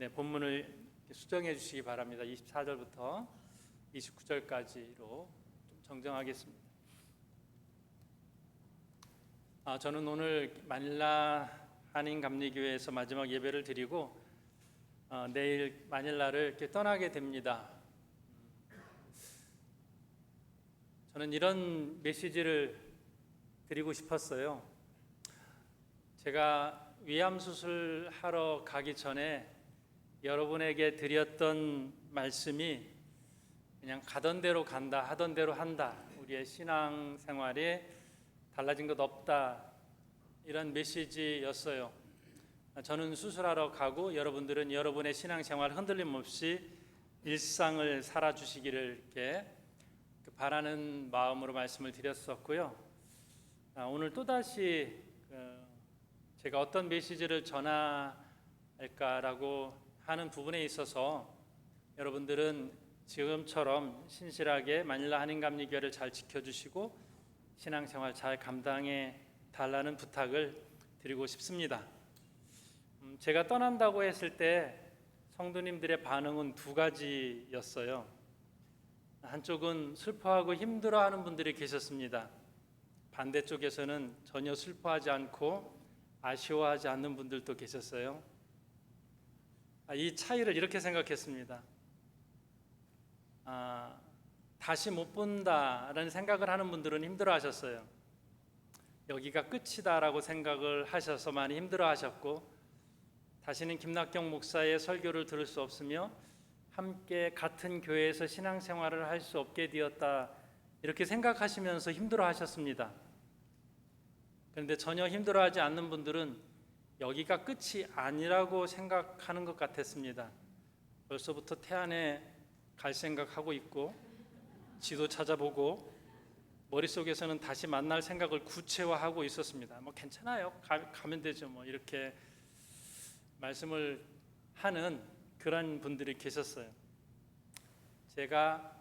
네, 본문을 수정해 주시기 바랍니다. 24절부터 29절까지로 좀 정정하겠습니다. 저는 오늘 마닐라 한인감리교회에서 마지막 예배를 드리고 내일 마닐라를 이렇게 떠나게 됩니다. 저는 이런 메시지를 드리고 싶었어요. 제가 위암 수술하러 가기 전에 여러분에게 드렸던 말씀이 그냥 가던 대로 간다, 하던 대로 한다, 우리의 신앙 생활에 달라진 것 없다, 이런 메시지였어요. 저는 수술하러 가고 여러분들은 여러분의 신앙 생활 흔들림 없이 일상을 살아주시기를 이렇게 바라는 마음으로 말씀을 드렸었고요. 오늘 또다시 제가 어떤 메시지를 전할까라고 하는 부분에 있어서 여러분들은 지금처럼 신실하게 마닐라 한인감리교회를 잘 지켜주시고 신앙생활 잘 감당해 달라는 부탁을 드리고 싶습니다. 제가 떠난다고 했을 때 성도님들의 반응은 두 가지였어요. 한쪽은 슬퍼하고 힘들어하는 분들이 계셨습니다. 반대쪽에서는 전혀 슬퍼하지 않고 아쉬워하지 않는 분들도 계셨어요. 이 차이를 이렇게 생각했습니다. 다시 못 본다라는 생각을 하는 분들은 힘들어하셨어요. 여기가 끝이다라고 생각을 하셔서 많이 힘들어하셨고, 다시는 김낙경 목사의 설교를 들을 수 없으며 함께 같은 교회에서 신앙생활을 할 수 없게 되었다, 이렇게 생각하시면서 힘들어하셨습니다. 그런데 전혀 힘들어하지 않는 분들은 여기가 끝이 아니라고 생각하는 것 같았습니다. 벌써부터 태안에 갈 생각하고 있고 지도 찾아보고 머릿속에서는 다시 만날 생각을 구체화하고 있었습니다. 괜찮아요, 가면 되죠, 이렇게 말씀을 하는 그런 분들이 계셨어요. 제가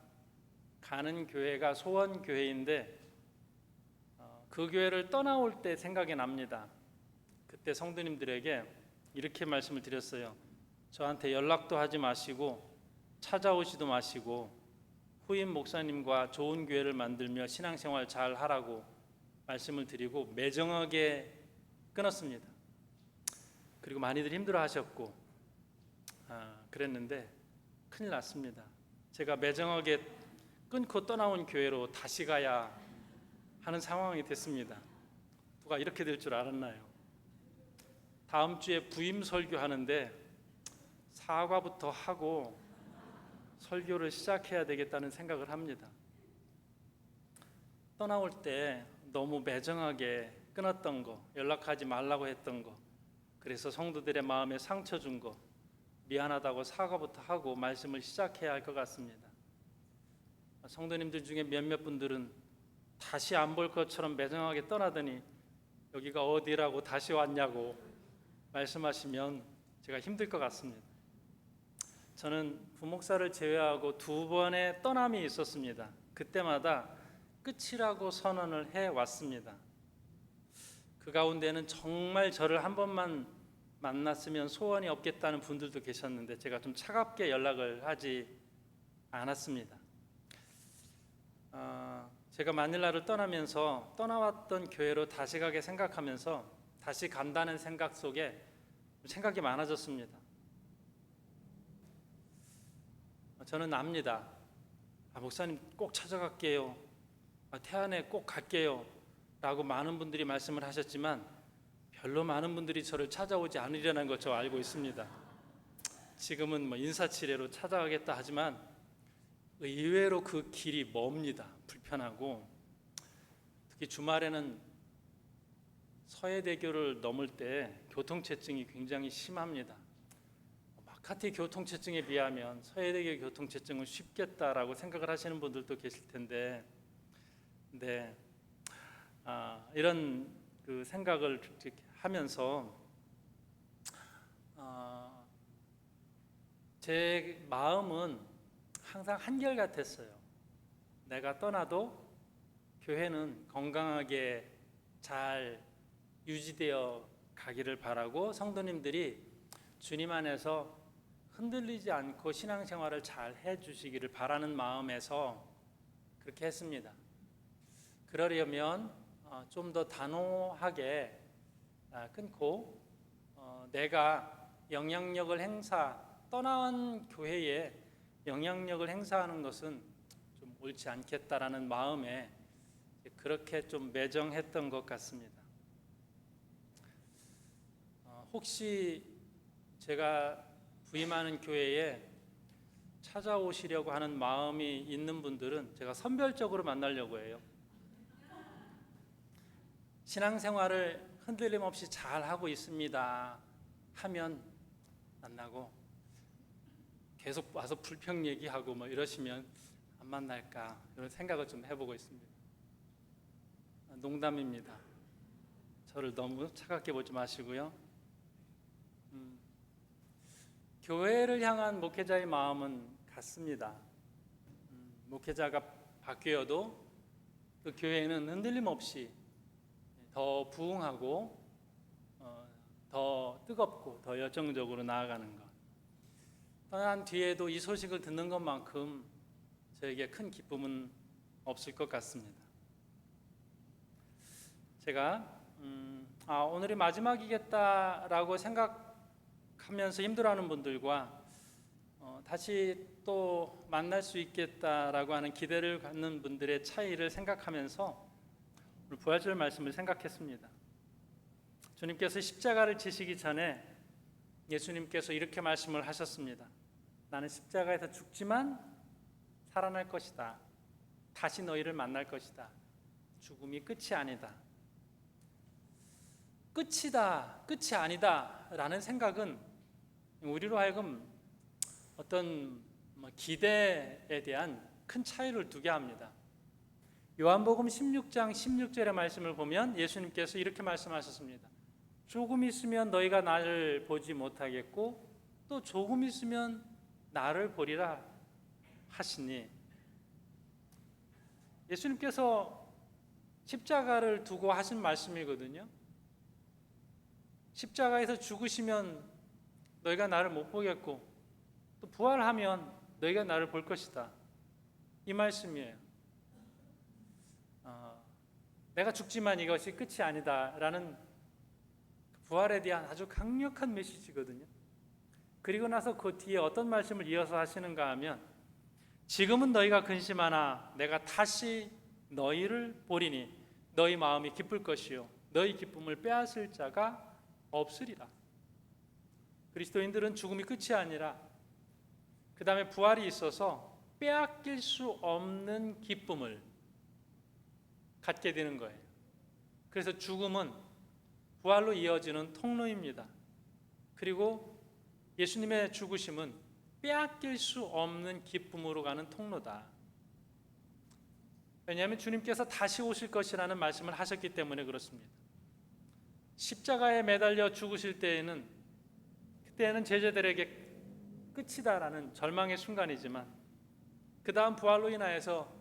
가는 교회가 소원교회인데 그 교회를 떠나올 때 생각이 납니다. 그때 성도님들에게 이렇게 말씀을 드렸어요. 저한테 연락도 하지 마시고 찾아오지도 마시고 후임 목사님과 좋은 교회를 만들며 신앙생활 잘 하라고 말씀을 드리고 매정하게 끊었습니다. 그리고 많이들 힘들어하셨고 그랬는데 큰일 났습니다. 제가 매정하게 끊고 떠나온 교회로 다시 가야 하는 상황이 됐습니다. 누가 이렇게 될 줄 알았나요? 다음 주에 부임 설교하는데 사과부터 하고 설교를 시작해야 되겠다는 생각을 합니다. 떠나올 때 너무 매정하게 끊었던 거, 연락하지 말라고 했던 거, 그래서 성도들의 마음에 상처 준 거, 미안하다고 사과부터 하고 말씀을 시작해야 할 것 같습니다. 성도님들 중에 몇몇 분들은 다시 안 볼 것처럼 매정하게 떠나더니 여기가 어디라고 다시 왔냐고 말씀하시면 제가 힘들 것 같습니다. 저는 부목사를 제외하고 2번의 떠남이 있었습니다. 그때마다 끝이라고 선언을 해왔습니다. 그 가운데는 정말 저를 한 번만 만났으면 소원이 없겠다는 분들도 계셨는데 제가 좀 차갑게 연락을 하지 않았습니다. 제가 마닐라를 떠나면서 떠나왔던 교회로 다시 가게 생각하면서 다시 간다는 생각 속에 생각이 많아졌습니다. 저는 압니다. 목사님 꼭 찾아갈게요, 태안에 꼭 갈게요 라고 많은 분들이 말씀을 하셨지만 별로 많은 분들이 저를 찾아오지 않으려는 걸 저 알고 있습니다. 지금은 인사치레로 찾아가겠다 하지만 의외로 그 길이 멉니다. 불편하고 특히 주말에는 서해대교를 넘을 때 교통체증이 굉장히 심합니다. 마카티 교통체증에 비하면 서해대교 교통체증은 쉽겠다라고 생각을 하시는 분들도 계실 텐데, 이런 그 생각을 하면서 제 마음은 항상 한결같았어요. 내가 떠나도 교회는 건강하게 잘 유지되어 가기를 바라고 성도님들이 주님 안에서 흔들리지 않고 신앙생활을 잘 해주시기를 바라는 마음에서 그렇게 했습니다. 그러려면 좀 더 단호하게 끊고 내가 떠난 교회에 영향력을 행사하는 것은 좀 옳지 않겠다라는 마음에 그렇게 좀 매정했던 것 같습니다. 혹시 제가 부임하는 교회에 찾아오시려고 하는 마음이 있는 분들은 제가 선별적으로 만나려고 해요. 신앙생활을 흔들림 없이 잘 하고 있습니다 하면 만나고, 계속 와서 불평 얘기하고 뭐 이러시면 안 만날까 이런 생각을 좀 해보고 있습니다. 농담입니다. 저를 너무 차갑게 보지 마시고요. 교회를 향한 목회자의 마음은 같습니다. 목회자가 바뀌어도 그 교회는 흔들림 없이 더 부흥하고 더 뜨겁고 더 열정적으로 나아가는 것. 떠난 뒤에도 이 소식을 듣는 것만큼 저에게 큰 기쁨은 없을 것 같습니다. 제가 오늘이 마지막이겠다라고 생각하면서 힘들어하는 분들과 다시 또 만날 수 있겠다라고 하는 기대를 갖는 분들의 차이를 생각하면서 오늘 부활절 말씀을 생각했습니다. 주님께서 십자가를 지시기 전에 예수님께서 이렇게 말씀을 하셨습니다. 나는 십자가에서 죽지만 살아날 것이다. 다시 너희를 만날 것이다. 죽음이 끝이 아니다. 끝이다, 끝이 아니다 라는 생각은 우리로 하여금 어떤 기대에 대한 큰 차이를 두게 합니다. 요한복음 16장 16절의 말씀을 보면 예수님께서 이렇게 말씀하셨습니다. 조금 있으면 너희가 나를 보지 못하겠고 또 조금 있으면 나를 보리라 하시니, 예수님께서 십자가를 두고 하신 말씀이거든요. 십자가에서 죽으시면 너희가 나를 못 보겠고 또 부활하면 너희가 나를 볼 것이다, 이 말씀이에요. 내가 죽지만 이것이 끝이 아니다 라는 부활에 대한 아주 강력한 메시지거든요. 그리고 나서 그 뒤에 어떤 말씀을 이어서 하시는가 하면, 지금은 너희가 근심하나 내가 다시 너희를 보리니 너희 마음이 기쁠 것이요 너희 기쁨을 빼앗을 자가 없으리라. 그리스도인들은 죽음이 끝이 아니라 그 다음에 부활이 있어서 빼앗길 수 없는 기쁨을 갖게 되는 거예요. 그래서 죽음은 부활로 이어지는 통로입니다. 그리고 예수님의 죽으심은 빼앗길 수 없는 기쁨으로 가는 통로다. 왜냐하면 주님께서 다시 오실 것이라는 말씀을 하셨기 때문에 그렇습니다. 십자가에 매달려 죽으실 때에는, 그때는 제자들에게 끝이다라는 절망의 순간이지만 그 다음 부활로 인하여서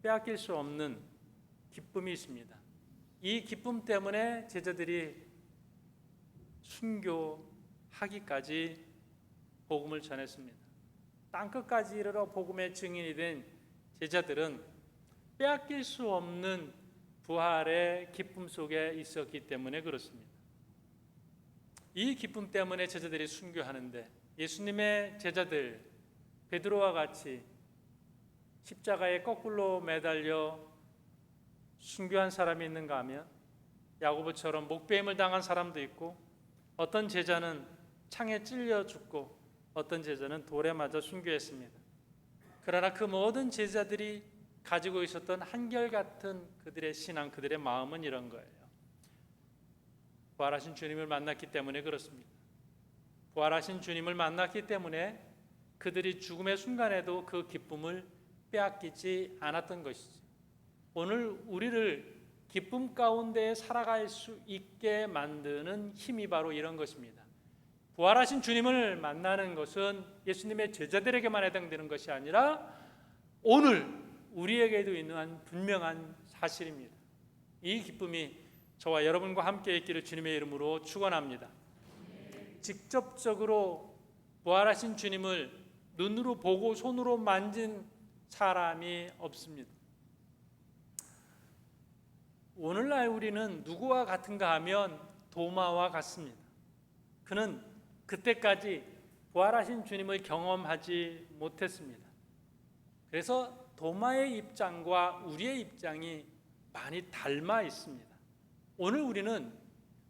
빼앗길 수 없는 기쁨이 있습니다. 이 기쁨 때문에 제자들이 순교하기까지 복음을 전했습니다. 땅끝까지 이르러 복음의 증인이 된 제자들은 빼앗길 수 없는 부활의 기쁨 속에 있었기 때문에 그렇습니다. 이 기쁨 때문에 제자들이 순교하는데, 예수님의 제자들 베드로와 같이 십자가에 거꾸로 매달려 순교한 사람이 있는가 하면 야고보처럼 목베임을 당한 사람도 있고, 어떤 제자는 창에 찔려 죽고 어떤 제자는 돌에 맞아 순교했습니다. 그러나 그 모든 제자들이 가지고 있었던 한결같은 그들의 신앙, 그들의 마음은 이런 거예요. 부활하신 주님을 만났기 때문에 그렇습니다. 부활하신 주님을 만났기 때문에 그들이 죽음의 순간에도 그 기쁨을 빼앗기지 않았던 것이죠. 오늘 우리를 기쁨 가운데 살아갈 수 있게 만드는 힘이 바로 이런 것입니다. 부활하신 주님을 만나는 것은 예수님의 제자들에게만 해당되는 것이 아니라 오늘 우리에게도 있는 분명한 사실입니다. 이 기쁨이 저와 여러분과 함께 있기를 주님의 이름으로 축원합니다. 직접적으로 부활하신 주님을 눈으로 보고 손으로 만진 사람이 없습니다. 오늘날 우리는 누구와 같은가 하면 도마와 같습니다. 그는 그때까지 부활하신 주님을 경험하지 못했습니다. 그래서 도마의 입장과 우리의 입장이 많이 닮아 있습니다. 오늘 우리는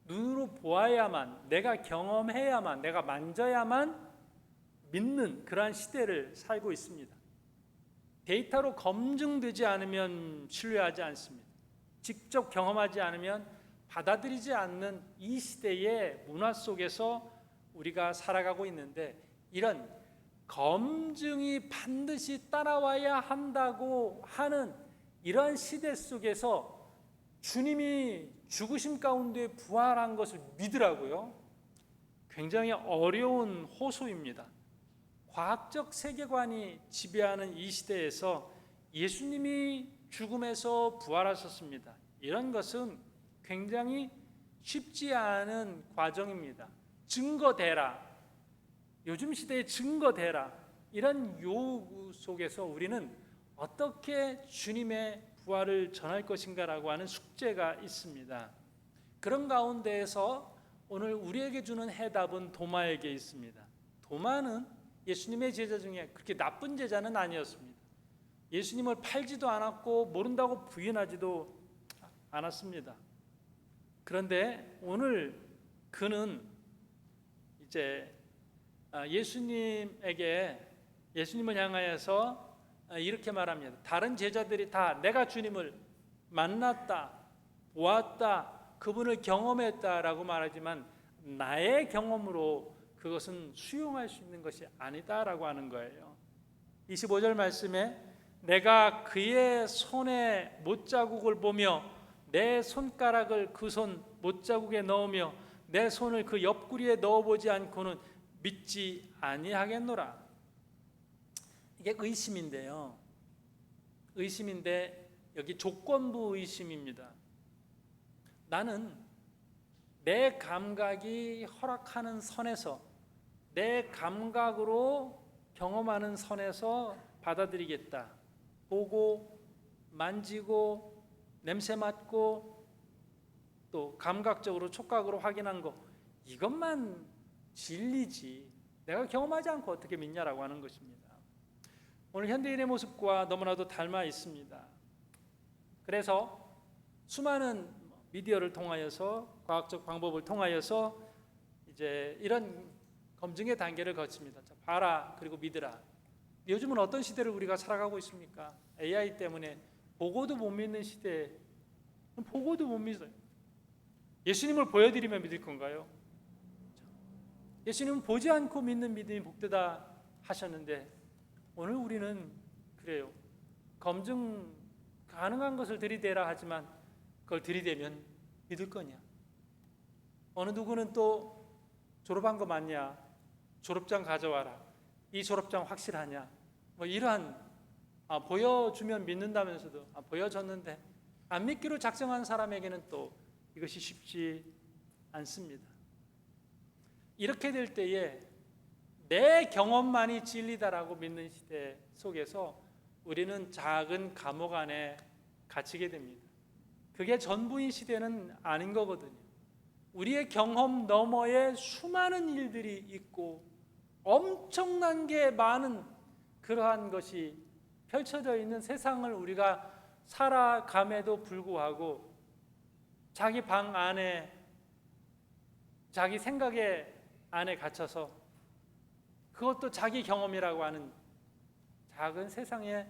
눈으로 보아야만, 내가 경험해야만, 내가 만져야만 믿는 그러한 시대를 살고 있습니다. 데이터로 검증되지 않으면 신뢰하지 않습니다. 직접 경험하지 않으면 받아들이지 않는 이 시대의 문화 속에서 우리가 살아가고 있는데, 이런 검증이 반드시 따라와야 한다고 하는 이러한 시대 속에서 주님이 죽으심 가운데 부활한 것을 믿으라고요? 굉장히 어려운 호소입니다. 과학적 세계관이 지배하는 이 시대에서 예수님이 죽음에서 부활하셨습니다. 이런 것은 굉장히 쉽지 않은 과정입니다. 증거대라, 요즘 시대에 증거대라, 이런 요구 속에서 우리는 어떻게 주님의 부활을 전할 것인가라고 하는 숙제가 있습니다. 그런 가운데에서 오늘 우리에게 주는 해답은 도마에게 있습니다. 도마는 예수님의 제자 중에 그렇게 나쁜 제자는 아니었습니다. 예수님을 팔지도 않았고 모른다고 부인하지도 않았습니다. 그런데 오늘 그는 이제 예수님을 향하여서 이렇게 말합니다. 다른 제자들이 다 내가 주님을 만났다, 보았다, 그분을 경험했다라고 말하지만 나의 경험으로 그것은 수용할 수 있는 것이 아니다라고 하는 거예요. 25절 말씀에 내가 그의 손에 못자국을 보며 내 손가락을 그 손 못자국에 넣으며 내 손을 그 옆구리에 넣어보지 않고는 믿지 아니하겠노라. 이게 의심인데요. 의심인데 여기 조건부 의심입니다. 나는 내 감각이 허락하는 선에서, 내 감각으로 경험하는 선에서 받아들이겠다. 보고, 만지고, 냄새 맡고, 또 감각적으로 촉각으로 확인한 거, 이것만 진리지 내가 경험하지 않고 어떻게 믿냐라고 하는 것입니다. 오늘 현대인의 모습과 너무나도 닮아 있습니다. 그래서 수많은 미디어를 통하여서, 과학적 방법을 통하여서 이제 이런 검증의 단계를 거칩니다. 자, 봐라, 그리고 믿으라. 요즘은 어떤 시대를 우리가 살아가고 있습니까? AI 때문에 보고도 못 믿는 시대. 보고도 못 믿어요. 예수님을 보여드리면 믿을 건가요? 예수님은 보지 않고 믿는 믿음이 복되다 하셨는데, 오늘 우리는 그래요. 검증 가능한 것을 들이대라 하지만 그걸 들이대면 믿을 거냐? 어느 누구는 또 졸업한 거 맞냐? 졸업장 가져와라. 이 졸업장 확실하냐? 뭐 이러한 보여주면 믿는다면서도 보여줬는데 안 믿기로 작정한 사람에게는 또 이것이 쉽지 않습니다. 이렇게 될 때에 내 경험만이 진리다라고 믿는 시대 속에서 우리는 작은 감옥 안에 갇히게 됩니다. 그게 전부인 시대는 아닌 거거든요. 우리의 경험 너머에 수많은 일들이 있고 엄청난 게 많은 그러한 것이 펼쳐져 있는 세상을 우리가 살아감에도 불구하고 자기 방 안에, 자기 생각의 안에 갇혀서 그것도 자기 경험이라고 하는 작은 세상에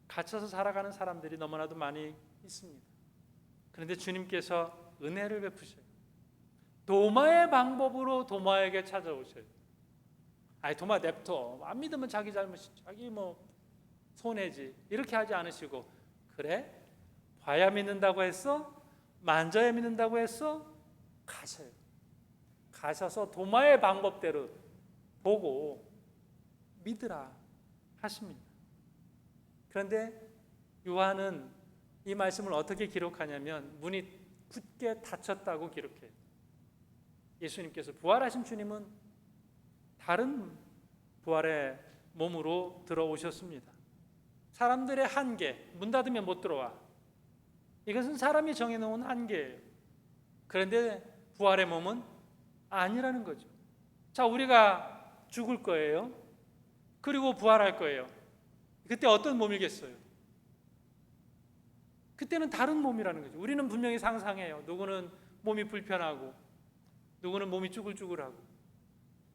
갇혀서 살아가는 사람들이 너무나도 많이 있습니다. 그런데 주님께서 은혜를 베푸셔요. 도마의 방법으로 도마에게 찾아오셔요. 아이, 도마 냅둬. 안 믿으면 자기 잘못이지. 자기 손해지. 이렇게 하지 않으시고, 그래? 봐야 믿는다고 했어? 만져야 믿는다고 했어? 가셔요. 가셔서 도마의 방법대로 보고 믿으라 하십니다. 그런데 요한은 이 말씀을 어떻게 기록하냐면 문이 굳게 닫혔다고 기록해요. 예수님께서, 부활하신 주님은 다른 부활의 몸으로 들어오셨습니다. 사람들의 한계, 문 닫으면 못 들어와. 이것은 사람이 정해놓은 한계예요. 그런데 부활의 몸은 아니라는 거죠. 자, 우리가 죽을 거예요. 그리고 부활할 거예요. 그때 어떤 몸이겠어요? 그때는 다른 몸이라는 거죠. 우리는 분명히 상상해요. 누구는 몸이 불편하고 누구는 몸이 쭈글쭈글하고.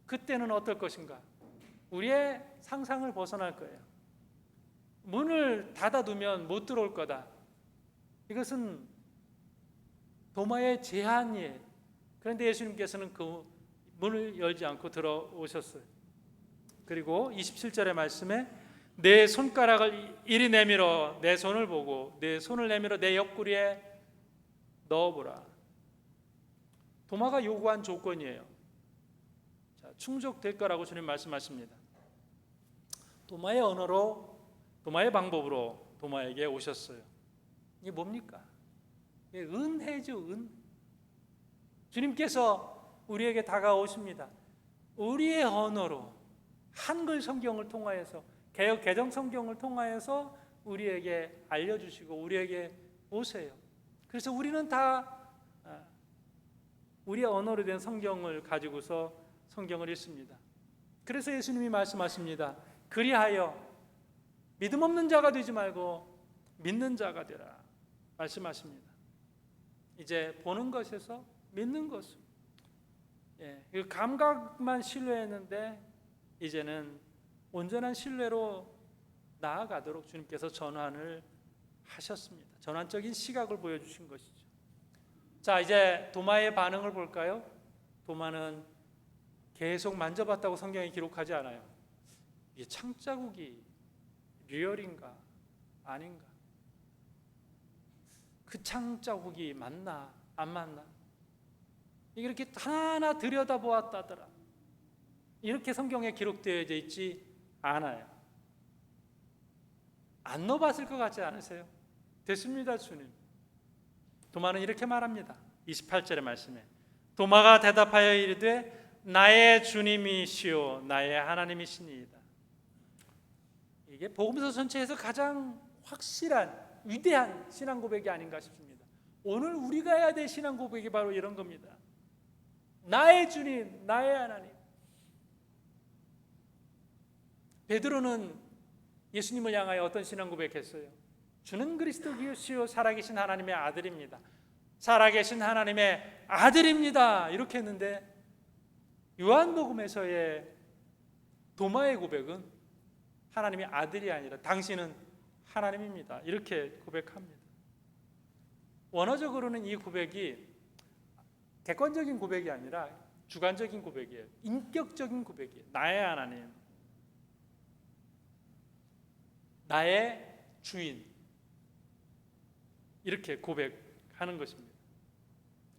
그때는 어떨 것인가? 우리의 상상을 벗어날 거예요. 문을 닫아두면 못 들어올 거다. 이것은 도마의 제한이에요. 그런데 예수님께서는 그 문을 열지 않고 들어오셨어요. 그리고 27절의 말씀에 내 손가락을 이리 내밀어 내 손을 보고 내 손을 내밀어 내 옆구리에 넣어보라. 도마가 요구한 조건이에요. 자, 충족될 거라고 주님 말씀하십니다. 도마의 언어로, 도마의 방법으로 도마에게 오셨어요. 이게 뭡니까? 이게 은혜죠, 은. 주님께서 우리에게 다가오십니다. 우리의 언어로 한글 성경을 통하여서, 개역 개정 성경을 통하여서 우리에게 알려주시고 우리에게 오세요. 그래서 우리는 다 우리의 언어로 된 성경을 가지고서 성경을 읽습니다. 그래서 예수님이 말씀하십니다. 그리하여 믿음 없는 자가 되지 말고 믿는 자가 되라 말씀하십니다. 이제 보는 것에서 믿는 것으로, 그 감각만 신뢰했는데 이제는 온전한 신뢰로 나아가도록 주님께서 전환을 하셨습니다. 전환적인 시각을 보여주신 것이죠. 자, 이제 도마의 반응을 볼까요? 도마는 계속 만져봤다고 성경에 기록하지 않아요. 이게 창자국이 리얼인가 아닌가? 그 창자국이 맞나 안 맞나? 이렇게 하나하나 들여다보았다더라. 이렇게 성경에 기록되어져 있지 않아요. 안 넣어봤을 것 같지 않으세요? 됐습니다, 주님. 도마는 이렇게 말합니다. 28절의 말씀에 도마가 대답하여 이르되 나의 주님이시오 나의 하나님이시니이다. 이게 복음서 전체에서 가장 확실한 위대한 신앙 고백이 아닌가 싶습니다. 오늘 우리가 해야 될 신앙 고백이 바로 이런 겁니다. 나의 주님, 나의 하나님. 베드로는 예수님을 향하여 어떤 신앙 고백했어요? 주는 그리스도시요 살아계신 하나님의 아들입니다. 살아계신 하나님의 아들입니다. 이렇게 했는데 요한복음에서의 도마의 고백은 하나님의 아들이 아니라 당신은 하나님입니다. 이렇게 고백합니다. 원어적으로는 이 고백이 객관적인 고백이 아니라 주관적인 고백이에요. 인격적인 고백이에요. 나의 하나님, 나의 주인, 이렇게 고백하는 것입니다.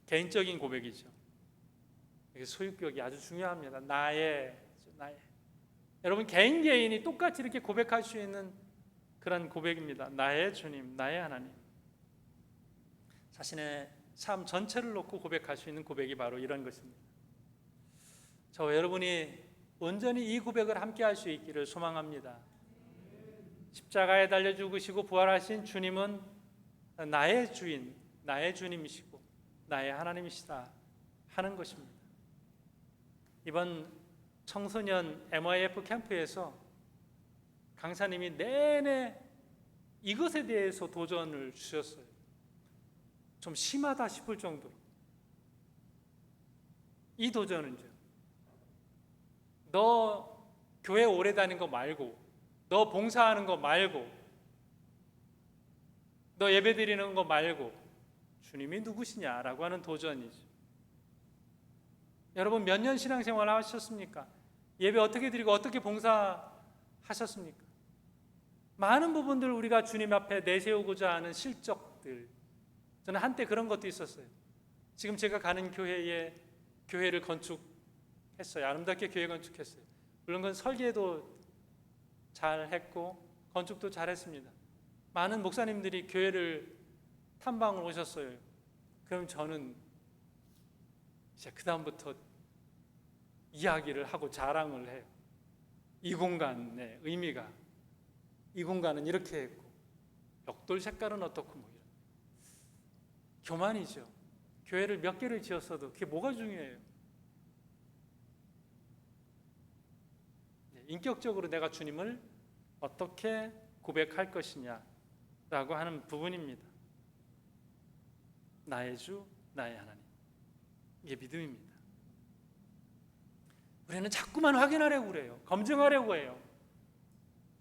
개인적인 고백이죠. 소유격이 아주 중요합니다. 나의. 여러분 개인이 똑같이 이렇게 고백할 수 있는 그런 고백입니다. 나의 주님, 나의 하나님. 자신의 삶 전체를 놓고 고백할 수 있는 고백이 바로 이런 것입니다. 저와 여러분이 온전히 이 고백을 함께 할 수 있기를 소망합니다. 십자가에 달려 죽으시고 부활하신 주님은 나의 주인, 나의 주님이시고 나의 하나님이시다 하는 것입니다. 이번 청소년 MYF 캠프에서 강사님이 내내 이것에 대해서 도전을 주셨어요. 좀 심하다 싶을 정도로. 이 도전은요, 너 교회 오래 다닌 거 말고, 너 봉사하는 거 말고, 너 예배 드리는 거 말고 주님이 누구시냐라고 하는 도전이죠. 여러분 몇 년 신앙생활 하셨습니까? 예배 어떻게 드리고 어떻게 봉사하셨습니까? 많은 부분들 우리가 주님 앞에 내세우고자 하는 실적들, 저는 한때 그런 것도 있었어요. 지금 제가 가는 교회에 교회를 건축했어요. 아름답게 교회 건축했어요. 물론 그건 설계도 잘 했고 건축도 잘 했습니다. 많은 목사님들이 교회를 탐방을 오셨어요. 그럼 저는 이제 그 다음부터 이야기를 하고 자랑을 해요. 이 공간의 의미가, 이 공간은 이렇게 했고 벽돌 색깔은 어떻고 뭐 이런 교만이죠. 교회를 몇 개를 지었어도 그게 뭐가 중요해요? 인격적으로 내가 주님을 어떻게 고백할 것이냐라고 하는 부분입니다. 나의 주, 나의 하나님. 이게 믿음입니다. 우리는 자꾸만 확인하려고 그래요. 검증하려고 해요.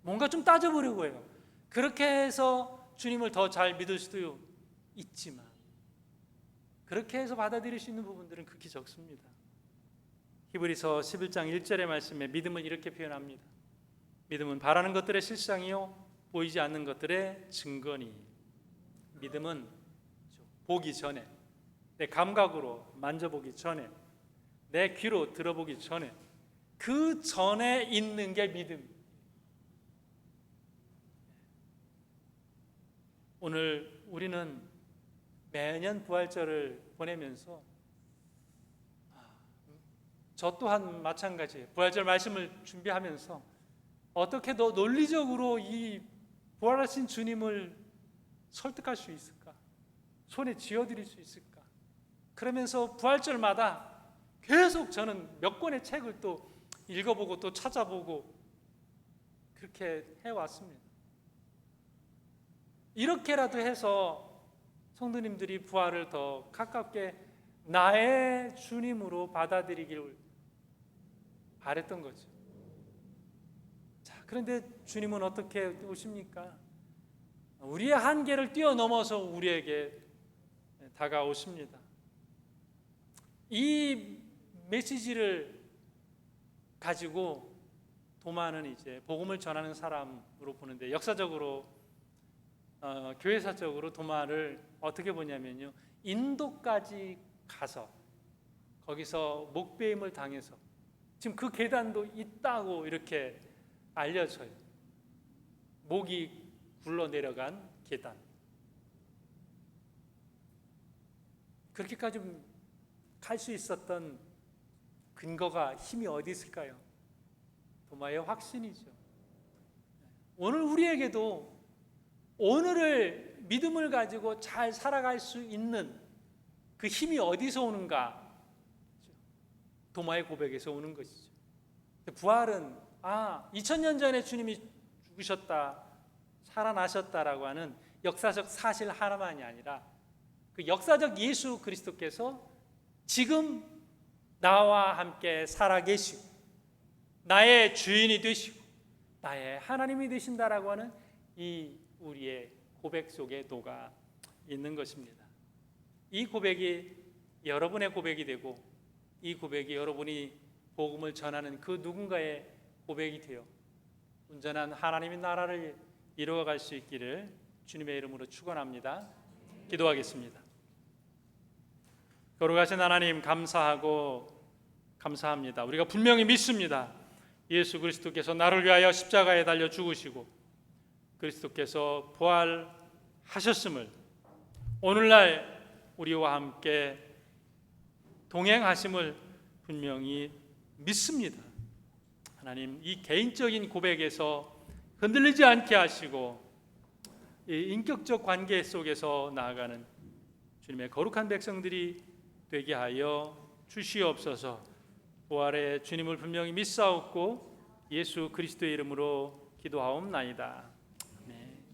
뭔가 좀 따져보려고 해요. 그렇게 해서 주님을 더 잘 믿을 수도 있지만 그렇게 해서 받아들일 수 있는 부분들은 극히 적습니다. 히브리서 11장 1절의 말씀에 믿음을 이렇게 표현합니다. 믿음은 바라는 것들의 실상이요 보이지 않는 것들의 증거니. 믿음은 보기 전에, 내 감각으로 만져보기 전에, 내 귀로 들어보기 전에, 그 전에 있는 게 믿음. 오늘 우리는 매년 부활절을 보내면서 저 또한 마찬가지예요. 부활절 말씀을 준비하면서 어떻게 더 논리적으로 이 부활하신 주님을 설득할 수 있을까? 손에 쥐어드릴 수 있을까? 그러면서 부활절마다 계속 저는 몇 권의 책을 또 읽어보고 또 찾아보고 그렇게 해왔습니다. 이렇게라도 해서 성도님들이 부활을 더 가깝게 나의 주님으로 받아들이기를 바랬던 거죠. 자, 그런데 주님은 어떻게 오십니까? 우리의 한계를 뛰어넘어서 우리에게 다가오십니다. 이 메시지를 가지고 도마는 이제 복음을 전하는 사람으로 보는데 역사적으로 교회사적으로 도마를 어떻게 보냐면요, 인도까지 가서 거기서 목베임을 당해서 지금 그 계단도 있다고 이렇게 알려져요. 목이 굴러 내려간 계단. 그렇게까지 갈 수 있었던 근거가, 힘이 어디 있을까요? 도마의 확신이죠. 오늘 우리에게도 오늘을 믿음을 가지고 잘 살아갈 수 있는 그 힘이 어디서 오는가? 도마의 고백에서 오는 것이죠. 부활은 2000년 전에 주님이 죽으셨다, 살아나셨다라고 하는 역사적 사실 하나만이 아니라 그 역사적 예수 그리스도께서 지금 나와 함께 살아계시고 나의 주인이 되시고 나의 하나님이 되신다라고 하는 이 우리의 고백 속에 녹아 있는 것입니다. 이 고백이 여러분의 고백이 되고 이 고백이 여러분이 복음을 전하는 그 누군가의 고백이 되어 온전한 하나님의 나라를 이루어갈 수 있기를 주님의 이름으로 축원합니다. 기도하겠습니다. 거룩하신 하나님, 감사합니다. 우리가 분명히 믿습니다. 예수 그리스도께서 나를 위하여 십자가에 달려 죽으시고 그리스도께서 부활하셨음을 오늘날 우리와 함께 동행하심을 분명히 믿습니다. 하나님, 이 개인적인 고백에서 흔들리지 않게 하시고 이 인격적 관계 속에서 나아가는 주님의 거룩한 백성들이 되게 하여 주시옵소서. 부활의 주님을 분명히 믿사옵고 예수 그리스도의 이름으로 기도하옵나이다. 아멘.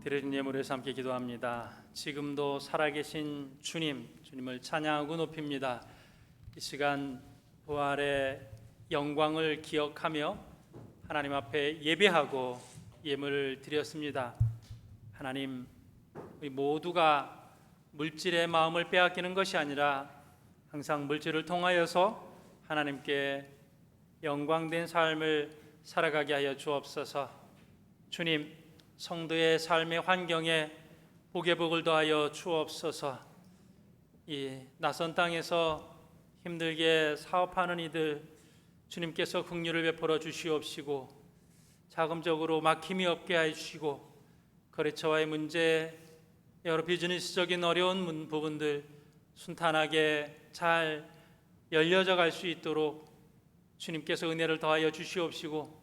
드려진 예물에서 함께 기도합니다. 지금도 살아계신 주님을 찬양하고 높입니다. 이 시간 부활의 영광을 기억하며 하나님 앞에 예배하고 예물을 드렸습니다. 하나님, 우리 모두가 물질의 마음을 빼앗기는 것이 아니라 항상 물질을 통하여서 하나님께 영광된 삶을 살아가게 하여 주옵소서. 주님, 성도의 삶의 환경에 복의 복을 더하여 주옵소서. 이 낯선 땅에서 힘들게 사업하는 이들 주님께서 긍휼을 베풀어 주시옵시고, 자금적으로 막힘이 없게 해 주시고, 거래처와의 문제, 여러 비즈니스적인 어려운 부분들 순탄하게 잘 열려져 갈 수 있도록 주님께서 은혜를 더하여 주시옵시고,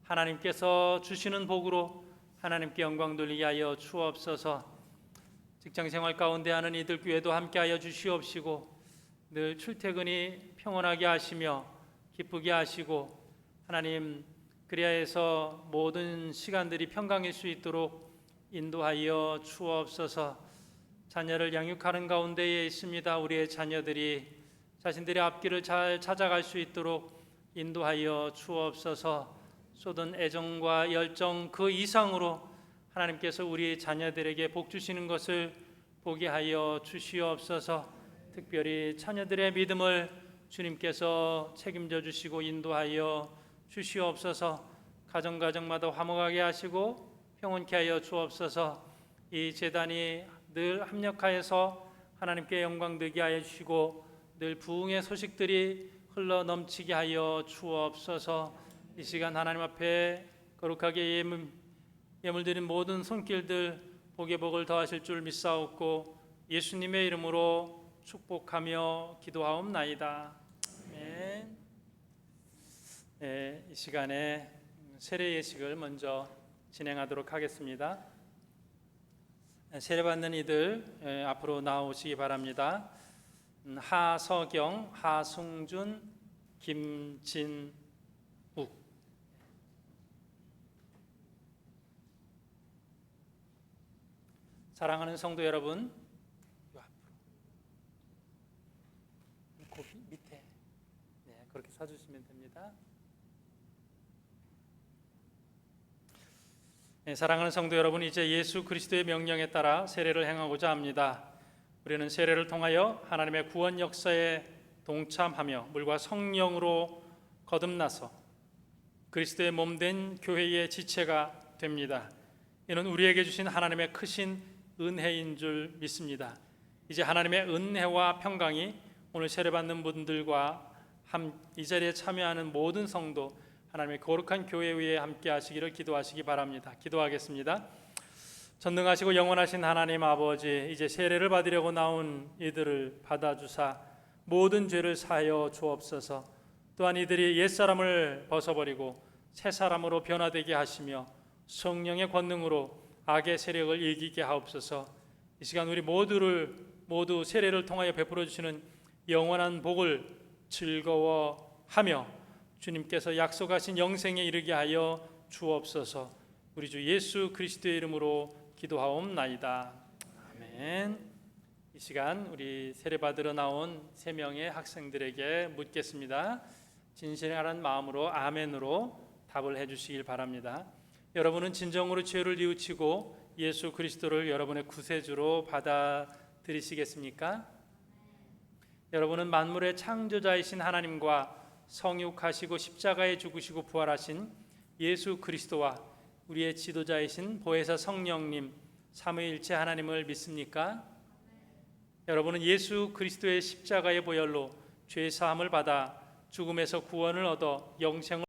하나님께서 주시는 복으로 하나님께 영광 돌리게 하여 주옵소서. 직장생활 가운데 하는 이들 교회도 함께 하여 주시옵시고, 늘 출퇴근이 평온하게 하시며 기쁘게 하시고, 하나님 그리하여서 모든 시간들이 평강일 수 있도록 인도하여 주옵소서. 자녀를 양육하는 가운데에 있습니다. 우리의 자녀들이 자신들의 앞길을 잘 찾아갈 수 있도록 인도하여 주옵소서. 쏟은 애정과 열정 그 이상으로 하나님께서 우리 자녀들에게 복 주시는 것을 보게 하여 주시옵소서. 특별히 자녀들의 믿음을 주님께서 책임져 주시고 인도하여 주시옵소서. 가정마다 화목하게 하시고 평온케 하여 주옵소서. 이 제단이 늘 합력하여서 하나님께 영광 되게 하여 주시고, 늘 부흥의 소식들이 흘러 넘치게 하여 주옵소서. 이 시간 하나님 앞에 거룩하게 예물 드린 모든 손길들 복의 복을 더하실 줄 믿사옵고, 예수님의 이름으로 축복하며 기도하옵나이다. 아멘. 이 시간에 세례 예식을 먼저 진행하도록 하겠습니다. 세례 받는 이들 앞으로 나오시기 바랍니다. 하서경, 하승준, 김진욱. 사랑하는 성도 여러분, 그 밑에 그렇게 서주시면 됩니다. 사랑하는 성도 여러분, 이제 예수 그리스도의 명령에 따라 세례를 행하고자 합니다. 우리는 세례를 통하여 하나님의 구원 역사에 동참하며 물과 성령으로 거듭나서 그리스도의 몸된 교회의 지체가 됩니다. 이는 우리에게 주신 하나님의 크신 은혜인 줄 믿습니다. 이제 하나님의 은혜와 평강이 오늘 세례받는 분들과 이 자리에 참여하는 모든 성도, 하나님의 거룩한 교회 위에 함께 하시기를 기도하시기 바랍니다. 기도하겠습니다. 전능하시고 영원하신 하나님 아버지, 이제 세례를 받으려고 나온 이들을 받아주사 모든 죄를 사하여 주옵소서. 또한 이들이 옛사람을 벗어버리고 새 사람으로 변화되게 하시며 성령의 권능으로 악의 세력을 이기게 하옵소서. 이 시간 우리 모두 세례를 통하여 베풀어 주시는 영원한 복을 즐거워하며 주님께서 약속하신 영생에 이르게 하여 주옵소서. 우리 주 예수 그리스도의 이름으로 기도하옵나이다. 아멘. 이 시간 우리 세례 받으러 나온 3명의 학생들에게 묻겠습니다. 진실한 마음으로 아멘으로 답을 해주시길 바랍니다. 여러분은 진정으로 죄를 뉘우치고 예수 그리스도를 여러분의 구세주로 받아들이시겠습니까? 여러분은 만물의 창조자이신 하나님과 성육하시고 십자가에 죽으시고 부활하신 예수 그리스도와 우리의 지도자이신 보혜사 성령님 삼위일체 하나님을 믿습니까? 여러분은 예수 그리스도의 십자가의 보혈로 죄 사함을 받아 죽음에서 구원을 얻어 영생을